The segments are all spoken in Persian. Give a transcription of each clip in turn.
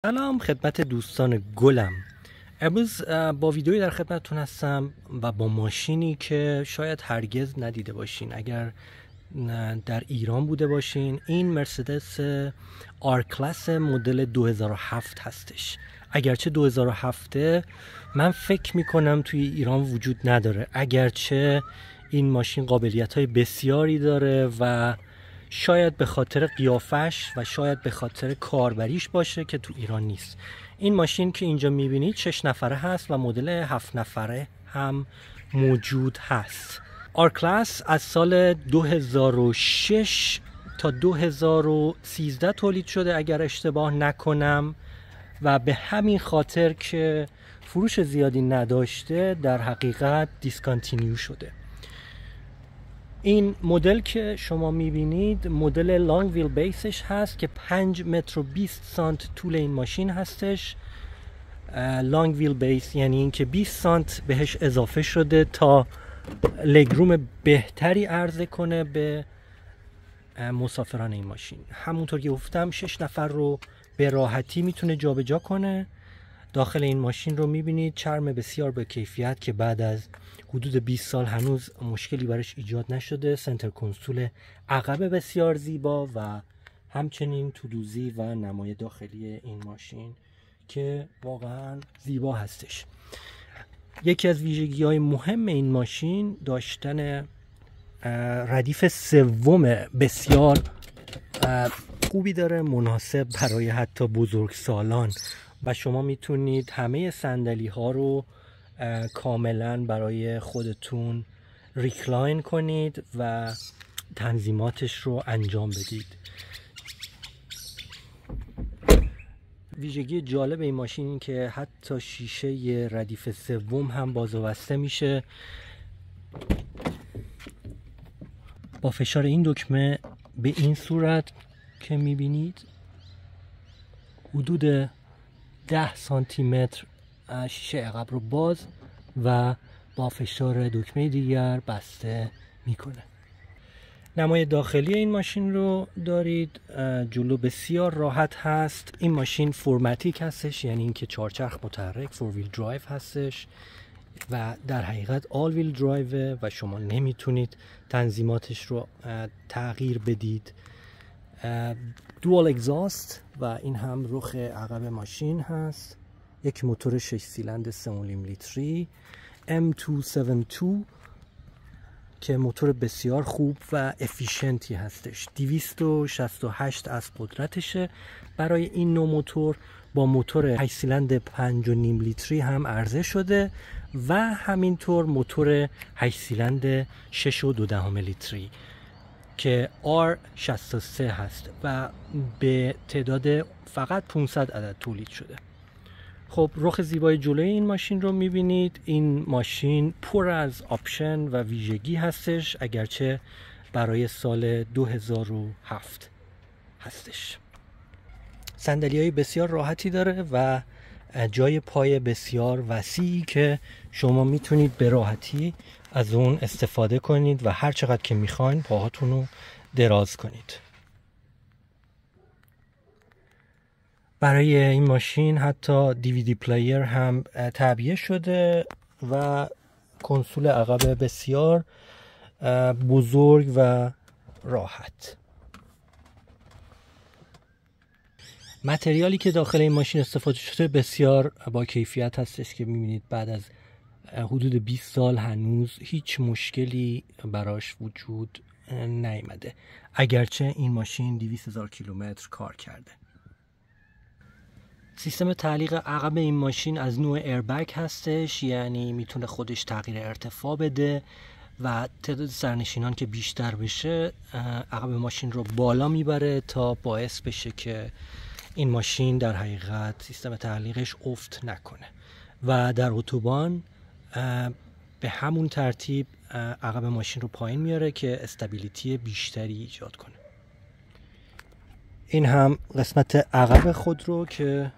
سلام خدمت دوستان گلم. امروز با ویدیویی در خدمتتون هستم و با ماشینی که شاید هرگز ندیده باشین اگر در ایران بوده باشین. این مرسدس آر کلاس مدل 2007 هستش. اگرچه 2007 من فکر میکنم توی ایران وجود نداره، اگرچه این ماشین قابلیت‌های بسیاری داره و شاید به خاطر قیافش و شاید به خاطر کاربریش باشه که تو ایران نیست. این ماشین که اینجا میبینید 6 نفره هست و مدل 7 نفره هم موجود هست. آر کلاس از سال 2006 تا 2013 تولید شده اگر اشتباه نکنم و به همین خاطر که فروش زیادی نداشته در حقیقت دیسکانتینیو شده. این مدل که شما میبینید مدل لانگ ویل بیسش هست که 5 متر و 20 سانت طول این ماشین هستش. لانگ ویل بیس یعنی اینکه 20 سانت بهش اضافه شده تا لگروم بهتری عرضه کنه به مسافران این ماشین. همونطور که گفتم 6 نفر رو به راحتی میتونه جابجا کنه. داخل این ماشین رو میبینید، چرم بسیار با کیفیت که بعد از حدود 20 سال هنوز مشکلی براش ایجاد نشده. سنتر کنسول عقب بسیار زیبا و همچنین تودوزی و نمای داخلی این ماشین که واقعا زیبا هستش. یکی از ویژگی‌های مهم این ماشین داشتن ردیف سوم بسیار خوبی داره، مناسب برای حتی بزرگسالان و شما میتونید همه صندلی ها رو کاملا برای خودتون ریکلاین کنید و تنظیماتش رو انجام بدید. ویژگی جالب این ماشین این که حتی شیشه ردیف سوم هم باز و بسته میشه. با فشار این دکمه به این صورت که میبینید حدود 10 سانتی متر شیشه عقب رو باز و با فشار دکمه دیگر بسته میکنه. نمای داخلی این ماشین رو دارید. جلو بسیار راحت هست. این ماشین فورماتیک هستش، یعنی اینکه چهارچرخ متحرک فور ویل درایو هستش و در حقیقت آل ویل درایو و شما نمیتونید تنظیماتش رو تغییر بدید. دوال اگزاست و این هم رخ عقب ماشین هست. یک موتور 6 سیلندر 3.5 لیتری M272 که موتور بسیار خوب و افیشنتی هستش. 268 اسب قدرتشه. برای این نوع موتور با موتور 8 سیلندر 5.5 لیتری هم عرضه شده و همینطور موتور 8 سیلندر 6.2 لیتری که R63 هست و به تعداد فقط 500 عدد تولید شده. خب رخ زیبای جلوی این ماشین رو میبینید. این ماشین پر از آپشن و ویژگی هستش اگرچه برای سال 2007 هستش. صندلی‌های بسیار راحتی داره و جای پای بسیار وسیعی که شما میتونید به راحتی از اون استفاده کنید و هر چقدر که میخواین پاهاتون رو دراز کنید. برای این ماشین حتی DVD پلیر هم تعبیه شده و کنسول عقب بسیار بزرگ و راحت. متریالی که داخل این ماشین استفاده شده بسیار با کیفیت هستش که میبینید بعد از حدود 20 سال هنوز هیچ مشکلی براش وجود نیامده، اگرچه این ماشین 200,000 کیلومتر کار کرده. سیستم تعلیق عقب این ماشین از نوع ایربگ هستش، یعنی میتونه خودش تغییر ارتفاع بده و تعداد سرنشینان که بیشتر بشه عقب ماشین رو بالا میبره تا باعث بشه که این ماشین در حقیقت سیستم تعلیقش افت نکنه و در اتوبان به همون ترتیب عقب ماشین رو پایین میاره که استابیلیتی بیشتری ایجاد کنه. این هم قسمت عقب خودرو که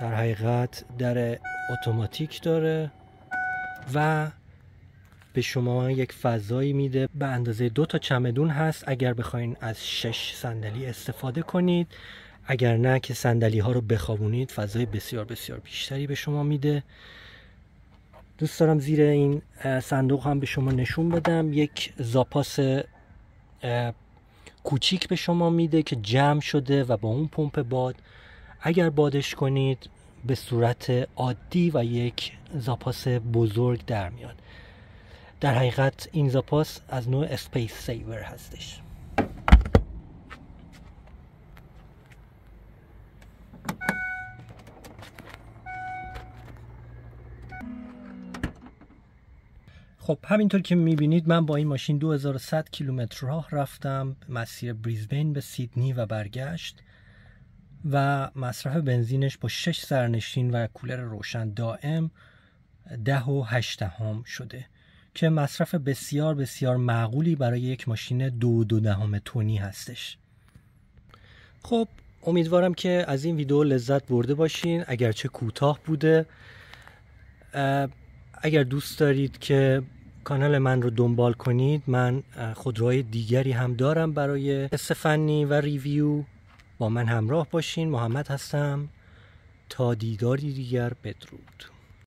در حقیقت در اتوماتیک داره و به شما یک فضایی میده به اندازه 2 تا چمدون هست اگر بخواین از 6 صندلی استفاده کنید. اگر نه که صندلی ها رو بخوابونید فضای بسیار بسیار بیشتری به شما میده. دوست دارم زیر این صندوق هم به شما نشون بدم، یک زاپاس کوچیک به شما میده که جمع شده و با اون پمپ باد اگر بادش کنید به صورت عادی و یک زاپاس بزرگ در میاد. در حقیقت این زاپاس از نوع اسپیس سیور هستش. خب همینطور که میبینید من با این ماشین 2100 کیلومتر راه رفتم، مسیر بریزبین به سیدنی و برگشت و مصرف بنزینش با 6 سرنشین و کولر روشن دائم 10.8 شده که مصرف بسیار بسیار معقولی برای یک ماشین 2.2 تنی هستش. خب امیدوارم که از این ویدیو لذت برده باشین، اگرچه کوتاه بوده. اگر دوست دارید که کانال من رو دنبال کنید، من خودروهای دیگری هم دارم برای تست فنی و ریویو. با من همراه باشین. محمد هستم. تا دیداری دیگر، بدرود.